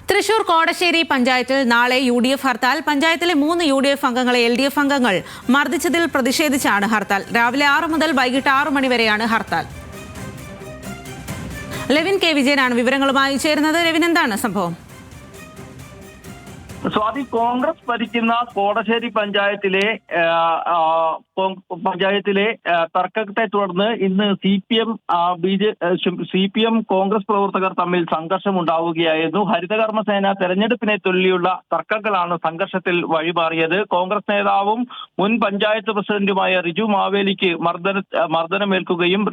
തൃശൂർ കോടശ്ശേരി പഞ്ചായത്തിൽ നാളെ UDF ഹർത്താൽ. പഞ്ചായത്തിലെ 3 UDF അംഗങ്ങളെ LDF അംഗങ്ങൾ മർദ്ദിച്ചതിൽ പ്രതിഷേധിച്ചാണ് ഹർത്താൽ. രാവിലെ 6 മുതൽ വൈകിട്ട് 6 മണി വരെയാണ് ഹർത്താൽ. ലെവിൻ കെ വിജയനാണ് വിവരങ്ങളുമായി ചേരുന്നത്. ലെവിൻ, എന്താണ് സംഭവം? സ്വാതി, കോൺഗ്രസ് ഭരിക്കുന്ന കോടശ്ശേരി പഞ്ചായത്തിലെ തർക്കത്തെ തുടർന്ന് ഇന്ന് CPM കോൺഗ്രസ് പ്രവർത്തകർ തമ്മിൽ സംഘർഷം ഉണ്ടാവുകയായിരുന്നു. ഹരിതകർമ്മസേന തെരഞ്ഞെടുപ്പിനെ ചൊല്ലിയുള്ള തർക്കങ്ങളാണ് സംഘർഷത്തിൽ വഴിമാറിയത്. കോൺഗ്രസ് നേതാവും മുൻ പഞ്ചായത്ത് പ്രസിഡന്റുമായ റിജു മാവേലിക്ക് മർദ്ദനമേൽക്കുകയും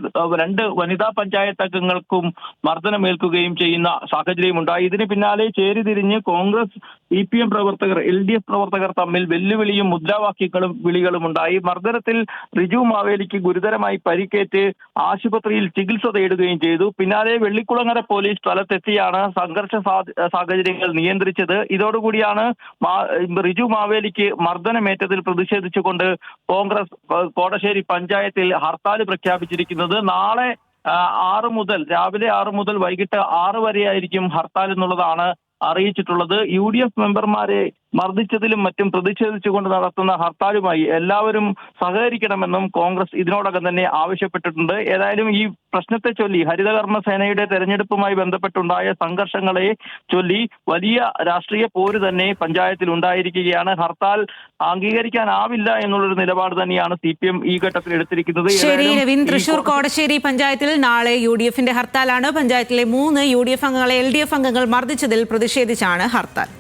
2 വനിതാ പഞ്ചായത്ത് അംഗങ്ങൾക്കും മർദ്ദനമേൽക്കുകയും ചെയ്യുന്ന സാഹചര്യമുണ്ടായി. ഇതിന് പിന്നാലെ ചേരിതിരിഞ്ഞ് കോൺഗ്രസ് CPM പ്രവർത്തകർ LDF പ്രവർത്തകർ തമ്മിൽ വെല്ലുവിളിയും മുദ്രാവാക്യങ്ങളും വിളികളും ഉണ്ടായി. മർദ്ദനത്തിൽ റിജു മാവേലിക്ക് ഗുരുതരമായി പരിക്കേറ്റ് ആശുപത്രിയിൽ ചികിത്സ തേടുകയും ചെയ്തു. പിന്നാലെ വെള്ളിക്കുളങ്ങര പോലീസ് സ്ഥലത്തെത്തിയാണ് സംഘർഷ സാഹചര്യങ്ങൾ നിയന്ത്രിച്ചത്. ഇതോടുകൂടിയാണ് റിജു മാവേലിക്ക് മർദ്ദനമേറ്റതിൽ പ്രതിഷേധിച്ചുകൊണ്ട് കോൺഗ്രസ് കോടശ്ശേരി പഞ്ചായത്തിൽ ഹർത്താൽ പ്രഖ്യാപിച്ചിരിക്കുന്നത്. നാളെ രാവിലെ 6 മുതൽ വൈകിട്ട് 6 വരെയായിരിക്കും ഹർത്താൽ എന്നുള്ളതാണ് അറിയിച്ചിട്ടുള്ളത്. UDF മെമ്പർമാരെ മർദ്ദിച്ചതിലും മറ്റും പ്രതിഷേധിച്ചുകൊണ്ട് നടത്തുന്ന ഹർത്താലുമായി എല്ലാവരും സഹകരിക്കണമെന്നും കോൺഗ്രസ് ഇതിനോടകം തന്നെ ആവശ്യപ്പെട്ടിട്ടുണ്ട്. ഏതായാലും ഈ പ്രശ്നത്തെ ചൊല്ലി ഹരിതകർമ്മസേനയുടെ തെരഞ്ഞെടുപ്പുമായി ബന്ധപ്പെട്ടുണ്ടായ സംഘർഷങ്ങളെ ചൊല്ലി വലിയ രാഷ്ട്രീയ പോര് തന്നെ പഞ്ചായത്തിൽ ഉണ്ടായിരിക്കുകയാണ്. ഹർത്താൽ അംഗീകരിക്കാനാവില്ല എന്നുള്ളൊരു നിലപാട് തന്നെയാണ് CPM ഈ ഘട്ടത്തിൽ എടുത്തിരിക്കുന്നത്. ശരി രവീൻ, തൃശൂർ കോടശ്ശേരി പഞ്ചായത്തിൽ നാളെ UDFന്റെ ഹർത്താലാണ്. പഞ്ചായത്തിലെ 3 UDF അംഗങ്ങളെ LDF അംഗങ്ങൾ മർദ്ദിച്ചതിൽ പ്രതിഷേധിച്ചാണ് ഹർത്താൽ.